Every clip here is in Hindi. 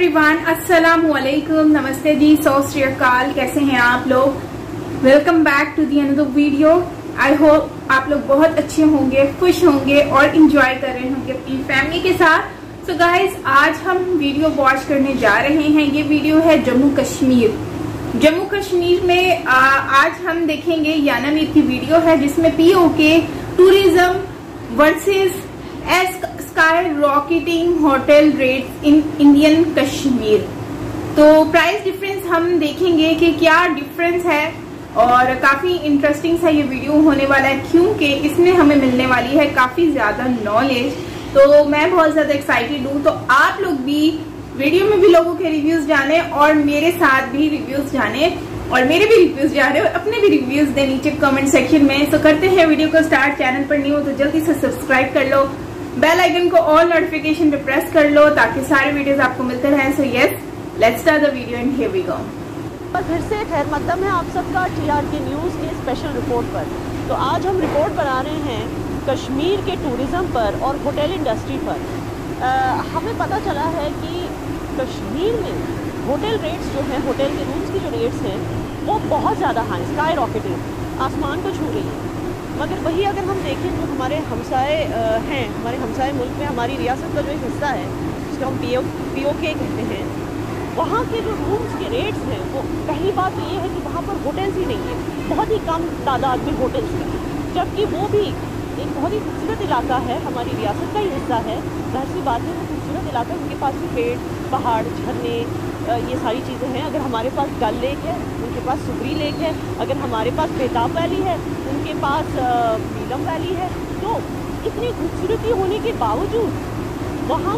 एवरीवन, अस्सलामु अलैकुम, नमस्ते जी, सत श्री अकाल। कैसे हैं आप लोग? Welcome back to the another video. I hope आप लोग बहुत अच्छे होंगे, खुश होंगे और इंजॉय कर रहे होंगे अपनी फैमिली के साथ। सो गाइज, आज हम वीडियो वॉच करने जा रहे हैं। ये वीडियो है जम्मू कश्मीर। जम्मू कश्मीर में आज हम देखेंगे याना मीर की वीडियो है, जिसमें PoK tourism versus sky rocketing hotel rates in Indian Kashmir. तो प्राइस डिफरेंस हम देखेंगे कि क्या डिफरेंस है, और काफी इंटरेस्टिंग सा ये वीडियो होने वाला है क्योंकि इसमें हमें मिलने वाली है काफी ज्यादा नॉलेज। तो मैं बहुत ज्यादा एक्साइटेड हूँ। तो आप लोग भी वीडियो में भी लोगों के रिव्यूज जाने और मेरे साथ भी रिव्यूज जाने और मेरे भी रिव्यूज जाने और अपने भी रिव्यूज दें नीचे कमेंट सेक्शन में। तो करते हैं वीडियो को स्टार्ट। चैनल पर नहीं हो तो जल्दी से सब्सक्राइब कर लो, बेल आइकन को ऑल नोटिफिकेशन पे प्रेस कर लो ताकि सारे वीडियोस आपको मिलते रहें। So yes, let's start the video and here we go. फिर से खैर मकदम है आप सबका TRK न्यूज़ के स्पेशल रिपोर्ट पर। तो आज हम रिपोर्ट बना रहे हैं कश्मीर के टूरिज़्म पर और होटल इंडस्ट्री पर। हमें पता चला है कि कश्मीर में होटल रेट्स जो हैं, होटल के रूम्स की जो रेट्स हैं वो बहुत ज़्यादा हाई, स्काई रॉकेटिंग, आसमान को छू रही है। मगर वही अगर हम देखें तो हमारे हमसाए हैं, हमारे हमसाए मुल्क में हमारी रियासत का जो एक हिस्सा है जिसको हम POK कहते हैं, वहाँ के जो रूम्स के रेट्स हैं वो, पहली बात तो ये है कि वहाँ पर होटल्स ही नहीं है, बहुत ही कम तादाद में होटल्स हैं, जबकि वो भी एक बहुत ही खूबसूरत इलाका है, हमारी रियासत का ही हिस्सा है। जाहिर सी बात है वो खूबसूरत इलाका, उनके पास भी पेड़, पहाड़, झरने, ये सारी चीज़ें हैं। अगर हमारे पास डल लेक है, उनके पास सुगरी लेक है। अगर हमारे पास बेताब वैली है, उनके पास नीलम वैली है। तो इतनी खूबसूरती होने के बावजूद वहाँ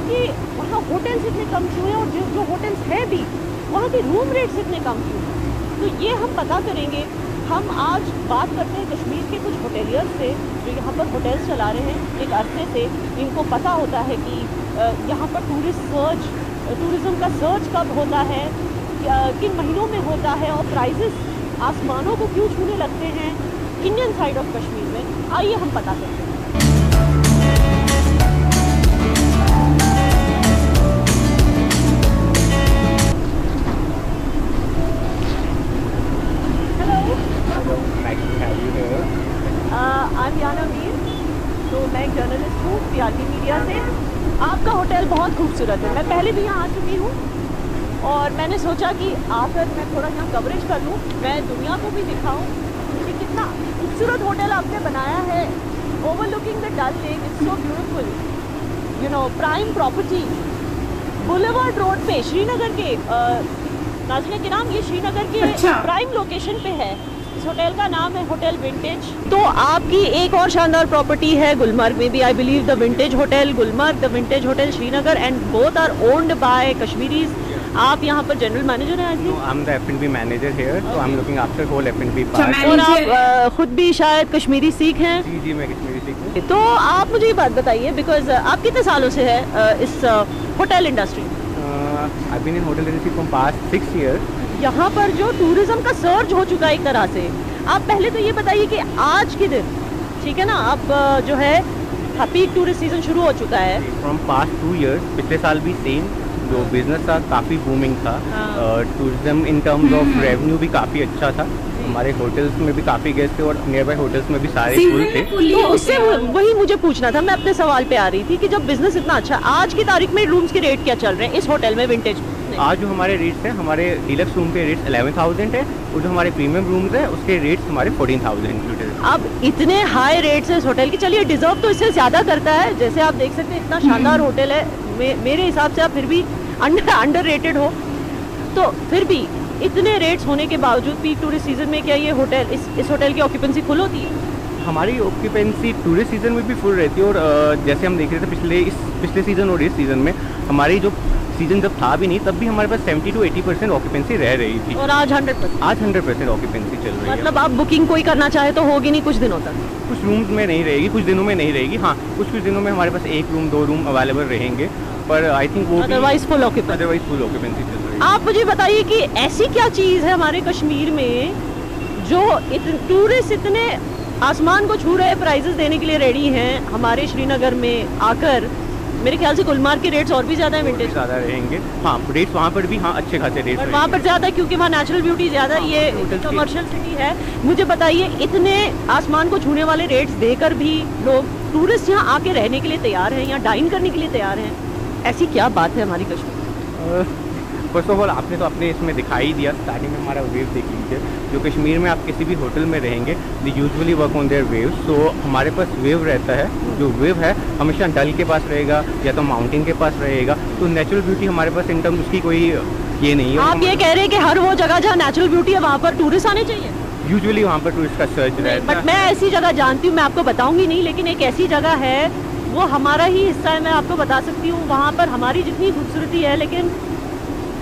होटल्स इतने कम क्यों हैं, और जो होटल्स हैं भी वहाँ के रूम रेट्स इतने कम क्यों हैं? तो ये हम पता करेंगे। हम आज बात करते हैं कश्मीर के कुछ होटेलियर्स से जो यहाँ पर होटल्स चला रहे हैं एक अरसे से। इनको पता होता है कि यहाँ पर टूरिज़्म का सर्च कब होता है, किन महीनों में होता है, और प्राइसेस आसमानों को क्यों छूने लगते हैं इंडियन साइड ऑफ कश्मीर में। आइए हम पता करते हैं। I'm याना मीर, तो मैं एक जर्नलिस्ट हूँ TRK मीडिया से। आपका होटल बहुत खूबसूरत है, मैं पहले भी यहाँ आ चुकी हूँ और मैंने सोचा कि आकर मैं थोड़ा यहाँ कवरेज कर लूँ, मैं दुनिया को भी दिखाऊँ कि कितना खूबसूरत होटल आपने बनाया है। Overlooking the Dal lake, it's so beautiful, you know, prime property, boulevard road पे, श्रीनगर के नाज़रीन किराम, ये श्रीनगर के प्राइम लोकेशन पे है। इस होटल का नाम है होटल विंटेज। तो आपकी एक और शानदार प्रॉपर्टी है गुलमर्ग में भी, I believe, the vintage hotel Gulmarg, the vintage hotel Srinagar, and both are owned by Kashmiris. आप यहाँ पर जनरल मैनेजर हैं? I am the F&B manager here, so I am looking after whole F&B part. और आप खुद भी शायद कश्मीरी सीख हैं? जी, मैं कश्मीरी सीख हूँ। तो आप मुझे ये बात बताइए, बिकॉज आप कितने सालों से है इस hotel industry? I been in hotel industry from past 6 years। यहाँ पर जो टूरिज्म का सर्ज हो चुका है एक तरह से, आप पहले तो ये बताइए कि आज के दिन, ठीक है ना, अब जो है पीक टूरिस्ट सीजन शुरू हो चुका है। फ्रॉम पास्ट 2 years, पिछले साल भी सेम जो बिजनेस था काफ़ी बूमिंग था। Tourism in terms of revenue भी काफ़ी अच्छा था। हमारे होटल्स में भी काफ़ी गेस्ट थे और नियर बाय होटल्स में भी सारे फुल थे। तो उससे वही मुझे पूछना था, मैं अपने सवाल पे आ रही थी कि जब बिजनेस इतना अच्छा, आज की तारीख में रूम्स के रेट क्या चल रहे हैं इस होटल में विंटेज? आज जो हमारे रेट्स हैं, हमारे डीलक्स रूम के रेट्स 11,000 है, और जो हमारे प्रीमियम रूम्स हैं उसके रेट्स हमारे 14,000। अब इतने हाई रेट्स है इस होटल की, चलिए डिजर्व तो इससे ज़्यादा करता है। जैसे आप देख सकते हैं इतना शानदार होटल है, मेरे हिसाब से आप फिर भी अंडर रेटेड हो। तो फिर भी इतने रेट्स होने के बावजूद पीक टूरिस्ट सीजन में क्या ये होटल, इस होटल की ऑक्यूपेंसी फुल होती है? हमारी ऑक्यूपेंसी टूरिस्ट सीजन में भी फुल रहती है, और जैसे हम देख रहे थे पिछले सीजन और इस सीजन में, हमारी जो सीजन जब था भी नहीं तब भी हमारे पास 70 to 80% ऑक्यूपेंसी रह रही थी, और आज 100%? आज 100% ऑक्यूपेंसी चल रही है। मतलब आप बुकिंग कोई करना चाहे तो होगी नहीं कुछ दिनों तक? कुछ रूम्स में नहीं रहेगी, कुछ दिनों में नहीं रहेगी। हाँ, कुछ दिनों में हमारे पास 1 रूम 2 रूम अवेलेबल रहेंगे, पर आई थिंक वो अदरवाइज फुल ऑक्यूपेंसी चल रही है। आप मुझे बताइए कि ऐसी क्या चीज़ है हमारे कश्मीर में जो टूरिस्ट इतने आसमान को छू रहे प्राइजेस देने के लिए रेडी हैं हमारे श्रीनगर में आकर, मेरे ख्याल से गुलमार्ग के रेट्स और भी ज़्यादा है, विंटेज ज़्यादा रहेंगे। हाँ, रेट्स वहाँ पर भी हाँ अच्छे खासे रेट्स, पर वहाँ पर ज़्यादा क्योंकि वहाँ नेचुरल ब्यूटी ज़्यादा, ये कमर्शियल सिटी है। मुझे बताइए, इतने आसमान को छूने वाले रेट्स देकर भी लोग टूरिस्ट यहाँ आके रहने के लिए तैयार हैं, यहाँ डाइन करने के लिए तैयार हैं, ऐसी क्या बात है हमारी कश्मीर? फर्स्ट ऑफ ऑल आपने तो अपने इसमें दिखाई दिया, स्टार्टिंग में हमारा वेव देख लीजिए। जो कश्मीर में आप किसी भी होटल में रहेंगे, they usually work on their wave. So हमारे पास वेव रहता है, जो वेव है हमेशा डल के पास रहेगा या तो माउंटेन के पास रहेगा। तो नेचुरल ब्यूटी हमारे पास इन टर्म्स उसकी कोई ये नहीं है। आप ये कह रहे हैं कि हर वो जगह जहाँ नेचुरल ब्यूटी है वहाँ पर टूरिस्ट आने चाहिए? यूजुअली वहाँ पर टूरिस्ट का सर्च रहता है। बट मैं ऐसी जगह जानती हूँ, मैं आपको बताऊंगी नहीं, लेकिन एक ऐसी जगह है, वो हमारा ही हिस्सा है, मैं आपको बता सकती हूँ। वहाँ पर हमारी जितनी खूबसूरती है, लेकिन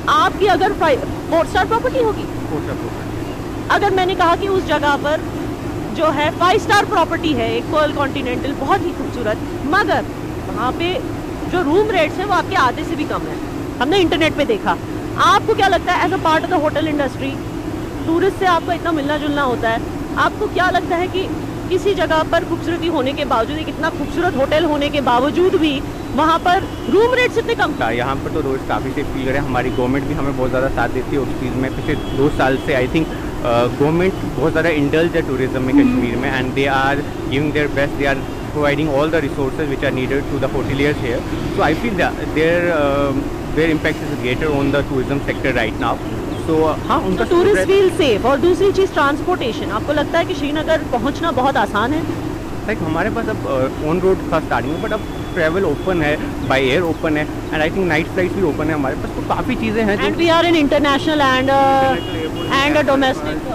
आपकी अगर 4 स्टार प्रॉपर्टी होगी, अगर मैंने कहा कि उस जगह पर जो है 5 स्टार प्रॉपर्टी है, एक पर्ल कॉन्टिनेंटल, बहुत ही खूबसूरत, मगर वहाँ पे जो रूम रेट्स हैं वो आपके आधे से भी कम है। हमने इंटरनेट पे देखा। आपको क्या लगता है, as a part of the hotel industry, tourist से आपका इतना मिलना जुलना होता है, आपको क्या लगता है कि किसी जगह पर खूबसूरती होने के बावजूद, एक इतना खूबसूरत होटल होने के बावजूद भी वहाँ पर रूम रेट्स इतने कम था? यहाँ पर तो रोज काफ़ी सेफ फील करें, हमारी गवर्नमेंट भी हमें बहुत ज़्यादा साथ देती है उस चीज़ में। पिछले 2 साल से आई थिंक गवर्नमेंट बहुत ज़्यादा इंडल्ज है टूरिज्म में कश्मीर में, and they are giving their best, they are providing all the resources which are needed to the hoteliers here. So I feel that their impact is greater on the tourism sector right now. So हाँ, उनका टूरिस्ट फील सेफ। और दूसरी चीज़ ट्रांसपोर्टेशन, आपको लगता है कि श्रीनगर पहुँचना बहुत आसान है? लाइक हमारे पास अब ऑन रोड था स्टार्टिंग में, बट अब ट्रैवल ओपन है, बाय एयर ओपन है, and I think night flights भी ओपन है हमारे पास। तो काफ़ी चीज़ें हैं। And we are in international and domestic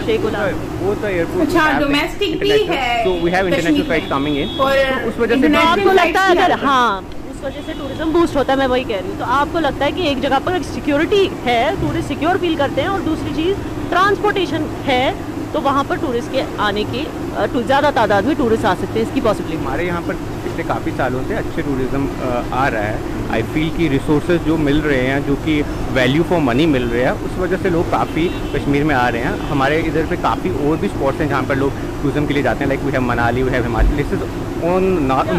both the airports अच्छा, डोमेस्टिक भी है, so we have international flights coming in, और उस वजह से आपको लगता है अगर हाँ उस वजह से टूरिज्म बूस्ट होता है, मैं वही कह रही हूँ। तो आपको लगता है कि एक जगह पर सिक्योरिटी है, टूरिस्ट सिक्योर फील करते हैं, और दूसरी चीज़ ट्रांसपोर्टेशन है, तो वहाँ पर टूरिस्ट के आने की ज़्यादा तादाद में टूरिस्ट आ सकते हैं, इसकी पॉसिबिलिटी? हमारे यहाँ पर पिछले काफ़ी सालों से अच्छे टूरिज्म आ रहा है। आई फील कि रिसोर्सेज जो मिल रहे हैं, जो कि वैल्यू फॉर मनी मिल रहे हैं, उस वजह से लोग काफ़ी कश्मीर में आ रहे हैं। हमारे इधर पे काफ़ी और भी स्पॉट्स हैं जहाँ पर लोग टूरिज्म के लिए जाते हैं, like we have Manali, we have Himachal, this is on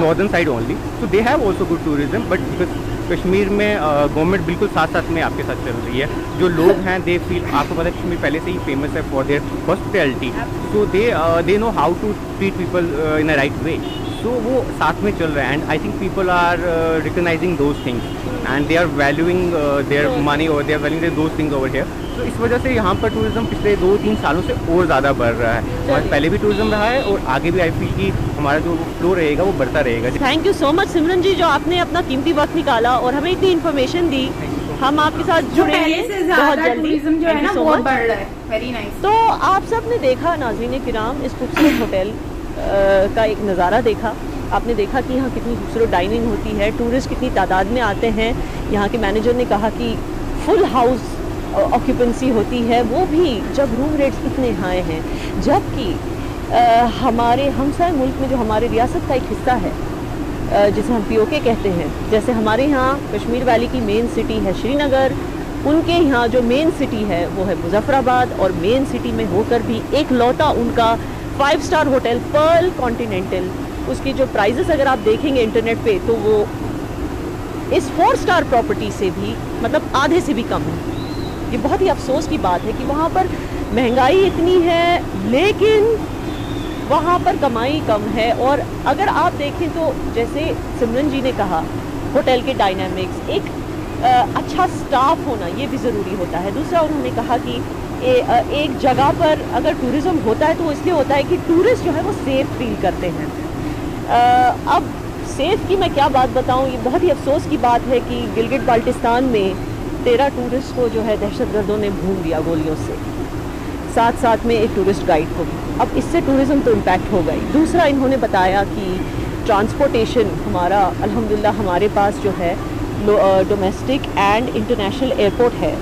northern side only, so they have also good tourism. But because Kashmir में गवर्नमेंट बिल्कुल साथ साथ में आपके साथ चल रही है। जो लोग हैं दे फील, आपको पता है कश्मीर पहले से ही फेमस है for their hospitality, so they know how to treat people in a right way. So वो साथ में चल रहा है, and I think people are recognising those things, and they are valuing their money, और they are valuing those things over here. तो इस वजह से यहाँ पर टूरिज्म पिछले 2-3 सालों से और ज़्यादा बढ़ रहा है। हमारे पहले भी टूरिज्म रहा है, और आगे भी आई फील कि हमारा जो फ्लो रहेगा वो बढ़ता रहेगा। थैंक यू सो मच सिमरन जी, जो आपने अपना कीमती वक्त निकाला और हमें इतनी इन्फॉर्मेशन दी। हम आपके साथ जुड़ेंगे बहुत जल्दी। टूरिज्म जो है ना बहुत बढ़ रहा है। Very nice. तो आप सब ने देखा नाज़रीन किराम, इस खूबसूरत होटल का एक नज़ारा देखा। आपने देखा कि यहाँ कितनी खूबसूरत डाइनिंग होती है, टूरिस्ट कितनी तादाद में आते हैं। यहाँ के मैनेजर ने कहा कि फुल हाउस ऑक्यूपेंसी होती है, वो भी जब रूम रेट्स इतने हाई हैं, जबकि हमारे हमसाय मुल्क में जो हमारे रियासत का एक हिस्सा है जिसे हम POK कहते हैं, जैसे हमारे यहाँ कश्मीर वैली की मेन सिटी है श्रीनगर, उनके यहाँ जो मेन सिटी है वो है मुजफ्फराबाद, और मेन सिटी में होकर भी एक लौता उनका 5 स्टार होटल पर्ल कॉन्टिनेंटल, उसकी जो प्राइजेस अगर आप देखेंगे इंटरनेट पे तो वो इस 4 स्टार प्रॉपर्टी से भी मतलब आधे से भी कम है। ये बहुत ही अफसोस की बात है कि वहाँ पर महंगाई इतनी है, लेकिन वहाँ पर कमाई कम है। और अगर आप देखें तो जैसे सिमरन जी ने कहा, होटल के डायनामिक्स, एक अच्छा स्टाफ होना ये भी ज़रूरी होता है। दूसरा उन्होंने कहा कि एक जगह पर अगर टूरिज़्म होता है तो इसलिए होता है कि टूरिस्ट जो है वो सेफ फील करते हैं। अब सेफ की मैं क्या बात बताऊं, ये बहुत ही अफसोस की बात है कि गिलगित बाल्टिस्तान में 13 टूरिस्ट को जो है दहशतगर्दों ने भून दिया गोलियों से, साथ साथ में एक टूरिस्ट गाइड को भी। अब इससे टूरिज़्म तो इम्पैक्ट हो गई। दूसरा इन्होंने बताया कि ट्रांसपोर्टेशन हमारा अल्हम्दुलिल्लाह हमारे पास जो है डोमेस्टिक एंड इंटरनेशनल एयरपोर्ट है,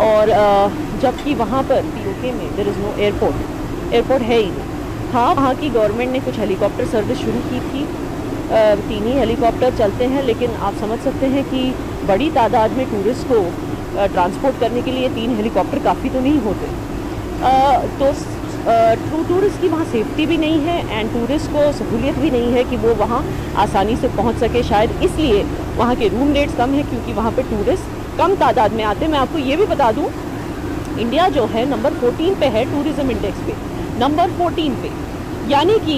और जबकि वहाँ पर POK में देयर इज़ नो एयरपोर्ट है ही नहीं। हाँ, वहाँ की गवर्नमेंट ने कुछ हेलीकॉप्टर सर्विस शुरू की थी, 3 ही हेलीकॉप्टर चलते हैं, लेकिन आप समझ सकते हैं कि बड़ी तादाद में टूरिस्ट को ट्रांसपोर्ट करने के लिए 3 हेलीकॉप्टर काफ़ी तो नहीं होते। तो टूरिस्ट की वहाँ सेफ्टी भी नहीं है एंड टूरिस्ट को सहूलियत भी नहीं है कि वो वहाँ आसानी से पहुँच सके। शायद इसलिए वहाँ के रूम रेट्स कम है, क्योंकि वहाँ पे टूरिस्ट कम तादाद में आते हैं। मैं आपको ये भी बता दूँ, इंडिया जो है नंबर 14 पे है टूरिज़्म इंडेक्स पे, नंबर 14 पे, यानी कि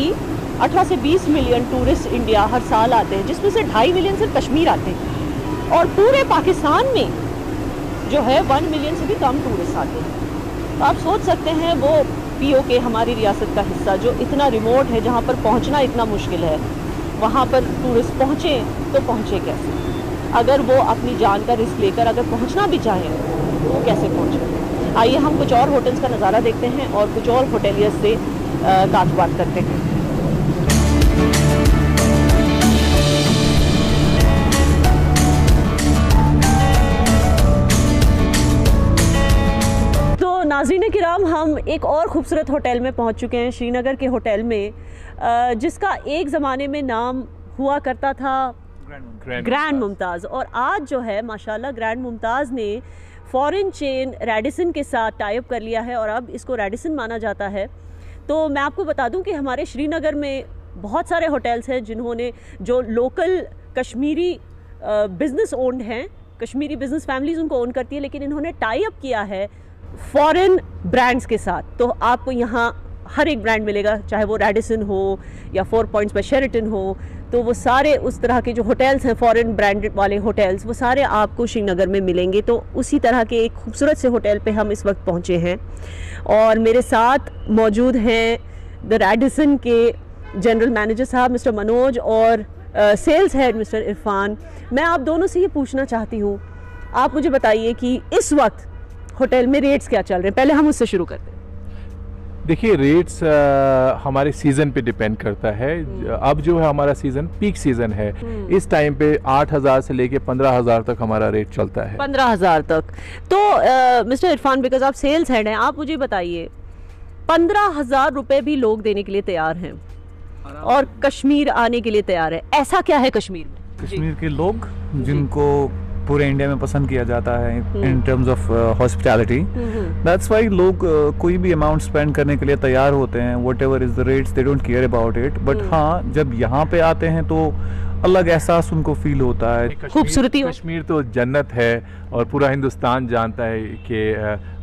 18 से 20 मिलियन टूरिस्ट इंडिया हर साल आते हैं, जिसमें से 2.5 मिलियन सिर्फ कश्मीर आते हैं, और पूरे पाकिस्तान में जो है 1 मिलियन से भी कम टूरिस्ट आते हैं। तो आप सोच सकते हैं वो POK हमारी रियासत का हिस्सा जो इतना रिमोट है, जहाँ पर पहुँचना इतना मुश्किल है, वहाँ पर टूरिस्ट पहुँचे तो पहुँचे कैसे? अगर वो अपनी जान का रिस्क लेकर अगर पहुँचना भी चाहें तो वो कैसे पहुँचे? आइए हम कुछ और होटल्स का नज़ारा देखते हैं और कुछ और होटेलियर्स से बात करते हैं। तो नाज़रीन किराम, हम एक और ख़ूबसूरत होटल में पहुंच चुके हैं, श्रीनगर के होटल में, जिसका एक ज़माने में नाम हुआ करता था ग्रैंड मुमताज़, और आज जो है माशाल्लाह ग्रैंड मुमताज़ ने फॉरेन चेन रेडिसन के साथ टाई अप कर लिया है और अब इसको रेडिसन माना जाता है। तो मैं आपको बता दूं कि हमारे श्रीनगर में बहुत सारे होटल्स हैं जिन्होंने, जो लोकल कश्मीरी बिज़नेस ओन्ड हैं, कश्मीरी बिज़नेस फैमिलीज़ उनको ओन करती है, लेकिन इन्होंने टाई अप किया है फॉरेन ब्रांड्स के साथ। तो आपको यहाँ हर एक ब्रांड मिलेगा, चाहे वो रेडिसन हो या 4 पॉइंट्स पे शेरेटन हो, तो वो सारे उस तरह के जो होटल्स हैं फॉरेन ब्रांडेड वाले होटल्स, वो सारे आपको श्रीनगर में मिलेंगे। तो उसी तरह के एक खूबसूरत से होटल पे हम इस वक्त पहुँचे हैं और मेरे साथ मौजूद हैं द रेडिसन के जनरल मैनेजर साहब मिस्टर मनोज और सेल्स हेड मिस्टर इरफान। मैं आप दोनों से ये पूछना चाहती हूँ, आप मुझे बताइए कि इस वक्त होटल में रेट्स क्या चल रहे हैं? पहले हम उससे शुरू करते हैं। देखिए, रेट्स हमारे सीज़न पे डिपेंड करता है। अब जो है हमारा सीज़न पीक सीज़न है, इस टाइम पे 8,000 से लेके 15,000 तक हमारा रेट चलता है। 15,000 तक। तो मिस्टर इरफान, बिकॉज आप सेल्स हेड हैं, आप मुझे बताइए 15,000 रुपये भी लोग देने के लिए तैयार हैं और कश्मीर आने के लिए तैयार है, ऐसा क्या है कश्मीर में? कश्मीर के लोग जिनको पूरे इंडिया में पसंद किया जाता है in terms of hospitality, that's why लोग कोई भी अमाउंट स्पेंड करने के लिए तैयार होते हैं, what ever is the rates, they don't care about it. But हाँ, जब यहाँ पे आते हैं तो अलग एहसास उनको फील होता है। खूबसूरती, कश्मीर तो जन्नत है और पूरा हिंदुस्तान जानता है कि,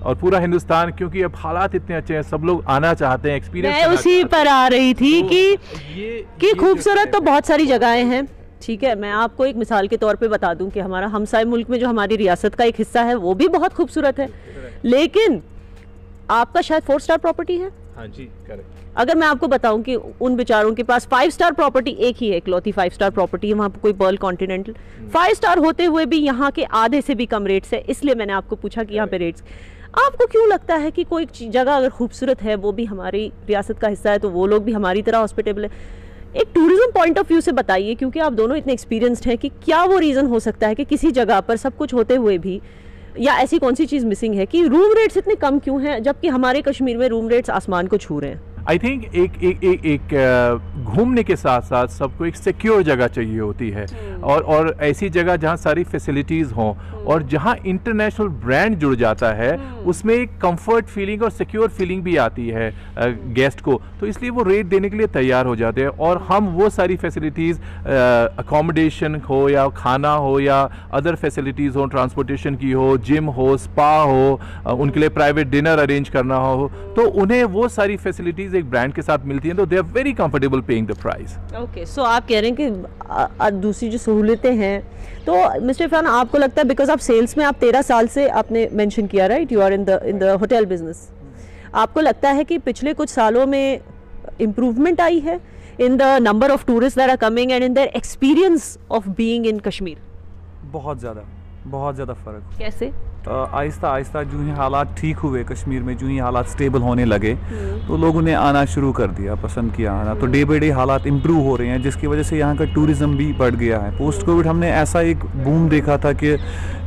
और पूरा हिंदुस्तान, क्योंकि अब हालात इतने अच्छे हैं, सब लोग आना चाहते हैं, एक्सपीरियंस। मैं उसी पर आ रही थी कि खूबसूरत तो बहुत सारी जगहें हैं, ठीक है। मैं आपको एक मिसाल के तौर पे बता दूं कि हमारा हमसाय मुल्क में जो हमारी रियासत का एक हिस्सा है वो भी बहुत खूबसूरत है, लेकिन आपका शायद 4 स्टार प्रॉपर्टी है। हाँ जी, करेक्ट। अगर मैं आपको बताऊं कि उन बेचारों के पास 5 स्टार प्रॉपर्टी एक ही है, इकलौती 5 स्टार प्रॉपर्टी है, वहाँ पर कोई पर्ल कॉन्टिनेंटल 5 स्टार होते हुए भी यहाँ के आधे से भी कम रेट्स है। इसलिए मैंने आपको पूछा कि यहाँ पे रेट्स, आपको क्यों लगता है कि कोई जगह अगर खूबसूरत है, वो भी हमारी रियासत का हिस्सा है, तो वो लोग भी हमारी तरह हॉस्पिटेबल है? एक टूरिज्म पॉइंट ऑफ व्यू से बताइए, क्योंकि आप दोनों इतने एक्सपीरियंस्ड हैं, कि क्या वो रीज़न हो सकता है कि किसी जगह पर सब कुछ होते हुए भी, या ऐसी कौन सी चीज़ मिसिंग है कि रूम रेट्स इतने कम क्यों हैं, जबकि हमारे कश्मीर में रूम रेट्स आसमान को छू रहे हैं? आई थिंक एक घूमने के साथ साथ सबको एक सिक्योर जगह चाहिए होती है, और ऐसी जगह जहाँ सारी फैसिलिटीज़ हों और जहाँ इंटरनेशनल ब्रांड जुड़ जाता है, उसमें एक कंफर्ट फीलिंग और सिक्योर फीलिंग भी आती है गेस्ट को, तो इसलिए वो रेट देने के लिए तैयार हो जाते हैं। और हम वो सारी फैसिलिटीज़, अकोमोडेशन हो या खाना हो या अदर फैसिलिटीज़ हो, ट्रांसपोर्टेशन की हो, जिम हो, स्पा हो, उनके लिए प्राइवेट डिनर अरेंज करना हो, तो उन्हें वो सारी फैसिलिटीज़ एक ब्रांड के साथ मिलती हैं, तो they are very comfortable paying the price. Okay, so आप कह रहे हैं कि दूसरी जो सहूलतें हैं, तो मिस्टर इरफान, आपको लगता है, बिकॉज आप सेल्स में आप 13 साल से आपने मेंशन किया, right, you are in the hotel business, आपको लगता है कि पिछले कुछ सालों में इम्प्रूवमेंट आई है in the number of tourist that are coming and in their experience of being in Kashmir? बहुत ज़्यादा फ़र्क। कैसे? आहिस्ता आहिस्ता जो ही हालात ठीक हुए कश्मीर में, जो ही हालात स्टेबल होने लगे, तो लोगों ने आना शुरू कर दिया, पसंद किया आना, तो डे बाई डे हालात इम्प्रूव हो रहे हैं, जिसकी वजह से यहाँ का टूरिज़्म भी बढ़ गया है। पोस्ट कोविड हमने ऐसा एक बूम देखा था कि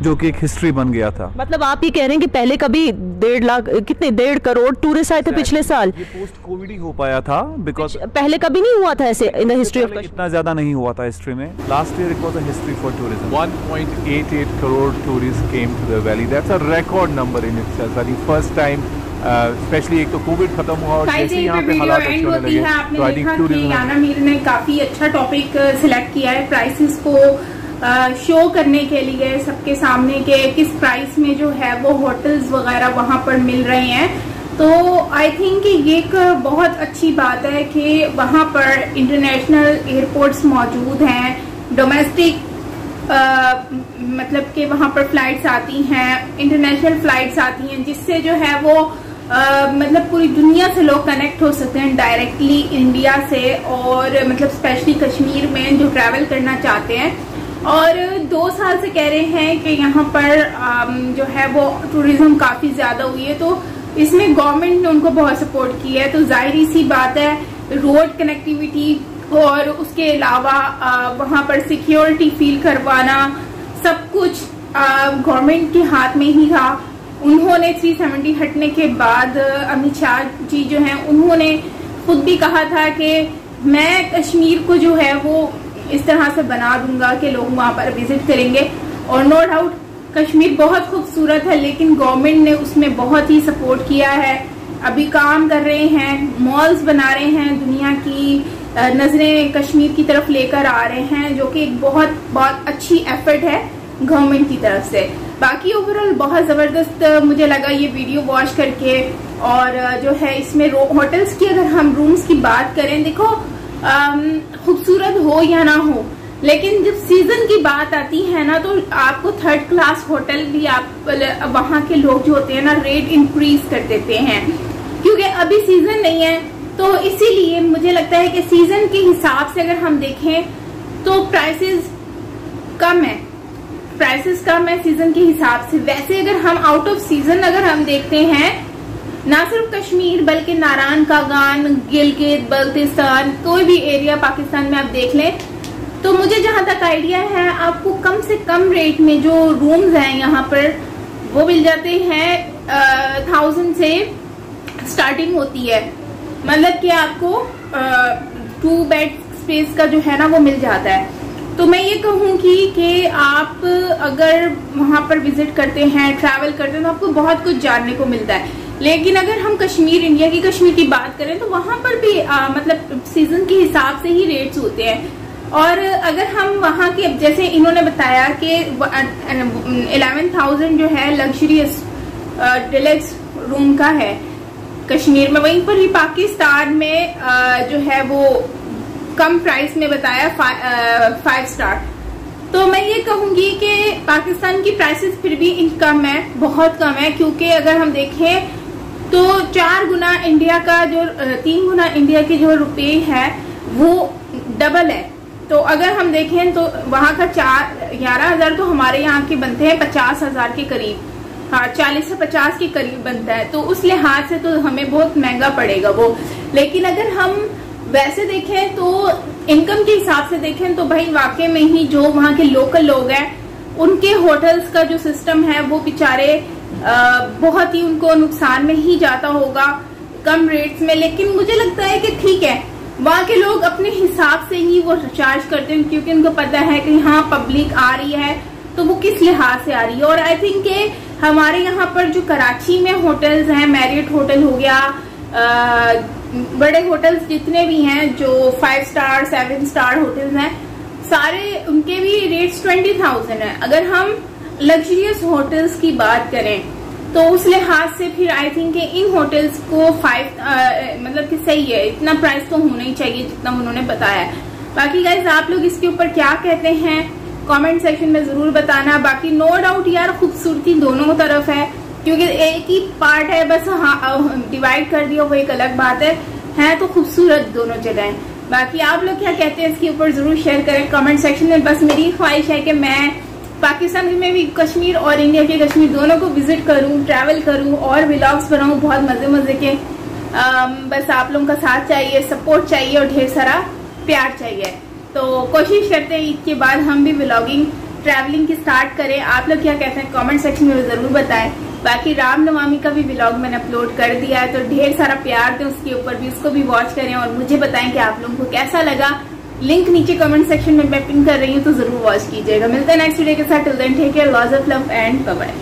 जो कि एक हिस्ट्री बन गया था। मतलब आप ये कह रहे हैं कि पहले कभी 1.5 करोड़ टूरिस्ट आए थे पिछले साल? ये पोस्ट कोविड ही हो पाया था, बिकॉज पहले कभी नहीं हुआ था ऐसे in the history of Kashmir? इतना ज़्यादा नहीं हुआ था हिस्ट्री में। Last year it was a history for tourism. 1.88 crore tourists came to the valley. That's a record number in itself. For the first time, specially एक तो कोविड खत्म हुआ और जैसे यहाँ पे हालात अच्छे होने लगे तो आई थिंक टूरिज्म। याना मीर ने काफी अच्छा टॉपिक सिलेक्ट किया है प्राइसेस को शो करने के लिए सबके सामने के किस प्राइस में जो है वो होटल्स वगैरह वहां पर मिल रहे हैं। तो आई थिंक ये एक बहुत अच्छी बात है कि वहां पर इंटरनेशनल एयरपोर्ट्स मौजूद हैं, डोमेस्टिक मतलब कि वहां पर फ्लाइट्स आती हैं, इंटरनेशनल फ्लाइट्स आती हैं, जिससे जो है वो मतलब पूरी दुनिया से लोग कनेक्ट हो सकते हैं डायरेक्टली इंडिया से, और मतलब स्पेशली कश्मीर में जो ट्रैवल करना चाहते हैं। और 2 साल से कह रहे हैं कि यहाँ पर जो है वो टूरिज्म काफी ज्यादा हुई है, तो इसमें गवर्नमेंट ने उनको बहुत सपोर्ट किया है। तो जाहिर सी बात है रोड कनेक्टिविटी और उसके अलावा वहां पर सिक्योरिटी फील करवाना सब कुछ गवर्नमेंट के हाथ में ही था। उन्होंने 370 हटने के बाद अमित शाह जी जो हैं उन्होंने खुद भी कहा था कि मैं कश्मीर को जो है वो इस तरह से बना दूंगा कि लोग वहां पर विजिट करेंगे। और नो डाउट कश्मीर बहुत खूबसूरत है, लेकिन गवर्नमेंट ने उसमें बहुत ही सपोर्ट किया है। अभी काम कर रहे हैं, मॉल्स बना रहे हैं, दुनिया की नजरें कश्मीर की तरफ लेकर आ रहे हैं, जो कि एक बहुत अच्छी एफर्ट है गवर्नमेंट की तरफ से। बाकी ओवरऑल बहुत जबरदस्त मुझे लगा ये वीडियो वॉच करके। और जो है इसमें होटल्स की अगर हम रूम्स की बात करें, देखो खूबसूरत हो या ना हो, लेकिन जब सीजन की बात आती है ना तो आपको 3rd क्लास होटल भी आप वहां के लोग जो होते हैं ना रेट इंक्रीज कर देते हैं, क्योंकि अभी सीजन नहीं है। तो इसीलिए मुझे लगता है कि सीजन के हिसाब से अगर हम देखें तो प्राइसेस कम है सीजन के हिसाब से। वैसे अगर हम आउट ऑफ सीजन अगर हम देखते हैं, ना सिर्फ कश्मीर बल्कि नारायण कागान, गिलगित बल्तिस्तान, कोई भी एरिया पाकिस्तान में आप देख लें, तो मुझे जहां तक आइडिया है आपको कम से कम रेट में जो रूम्स हैं यहाँ पर वो मिल जाते हैं 1000 से स्टार्टिंग होती है। मतलब कि आपको 2 बेड स्पेस का जो है ना वो मिल जाता है। तो मैं ये कहूंगी कि आप अगर वहां पर विजिट करते हैं, ट्रैवल करते हैं, तो आपको बहुत कुछ जानने को मिलता है। लेकिन अगर हम इंडिया की कश्मीर की बात करें तो वहां पर भी मतलब सीजन के हिसाब से ही रेट्स होते हैं। और अगर हम वहां के जैसे इन्होंने बताया कि 11,000 जो है लग्जरियस डिलक्स रूम का है कश्मीर में, वहीं पर ही पाकिस्तान में जो है वो कम प्राइस में बताया 5 स्टार। तो मैं ये कहूंगी कि पाकिस्तान की प्राइसेस फिर भी कम है, बहुत कम है, क्योंकि अगर हम देखें तो 4 गुना इंडिया का जो 3 गुना इंडिया के जो रुपए है वो डबल है। तो अगर हम देखें तो वहां का 11,000 तो हमारे यहाँ के बनते हैं 50,000 के करीब, हाँ 40 से 50 के करीब बनता है। तो उस लिहाज से तो हमें बहुत महंगा पड़ेगा वो। लेकिन अगर हम वैसे देखें तो इनकम के हिसाब से देखें तो भाई वाकई में ही जो वहाँ के लोकल लोग हैं उनके होटल्स का जो सिस्टम है वो बेचारे बहुत ही उनको नुकसान में ही जाता होगा कम रेट्स में। लेकिन मुझे लगता है कि ठीक है, वहाँ के लोग अपने हिसाब से ही वो चार्ज करते हैं, क्योंकि उनको पता है कि हाँ पब्लिक आ रही है तो वो किस लिहाज से आ रही है। और आई थिंक के हमारे यहाँ पर जो कराची में होटल्स हैं, मैरियट होटल हो गया, बड़े होटल्स जितने भी हैं जो 5 स्टार 7 स्टार होटल्स हैं, सारे उनके भी रेट्स 20,000 है। अगर हम लग्जरियस होटल्स की बात करें तो उस लिहाज से फिर आई थिंक इन होटल्स को 5 मतलब कि सही है, इतना प्राइस तो होना ही चाहिए जितना उन्होंने बताया है। बाकी गाइज आप लोग इसके ऊपर क्या कहते हैं कमेंट सेक्शन में जरूर बताना। बाकी नो डाउट यार खूबसूरती दोनों तरफ है, क्योंकि एक ही पार्ट है बस, हाँ डिवाइड कर दिया वो एक अलग बात है तो खूबसूरत दोनों जगह। बाकी आप लोग क्या कहते हैं इसके ऊपर जरूर शेयर करें कमेंट सेक्शन में। बस मेरी ख्वाहिश है कि मैं पाकिस्तान में भी कश्मीर और इंडिया के कश्मीर दोनों को विजिट करूं, ट्रैवल करूं और व्लॉग्स बनाऊं बहुत मजे के। बस आप लोगों का साथ चाहिए, सपोर्ट चाहिए और ढेर सारा प्यार चाहिए। तो कोशिश करते हैं ईद के बाद हम भी व्लॉगिंग ट्रैवलिंग की स्टार्ट करें। आप लोग क्या कहते हैं कमेंट सेक्शन में जरूर बताएं। बाकी रामनवमी का भी व्लॉग मैंने अपलोड कर दिया है, तो ढेर सारा प्यार दें उसके ऊपर भी, उसको भी वॉच करें और मुझे बताएं कि आप लोगों को कैसा लगा। लिंक नीचे कमेंट सेक्शन में मैं पिन कर रही हूँ, तो जरूर वॉच कीजिएगा। मिलते हैं नेक्स्ट वीडियो के साथ। Till then take care, lots of love and bye bye.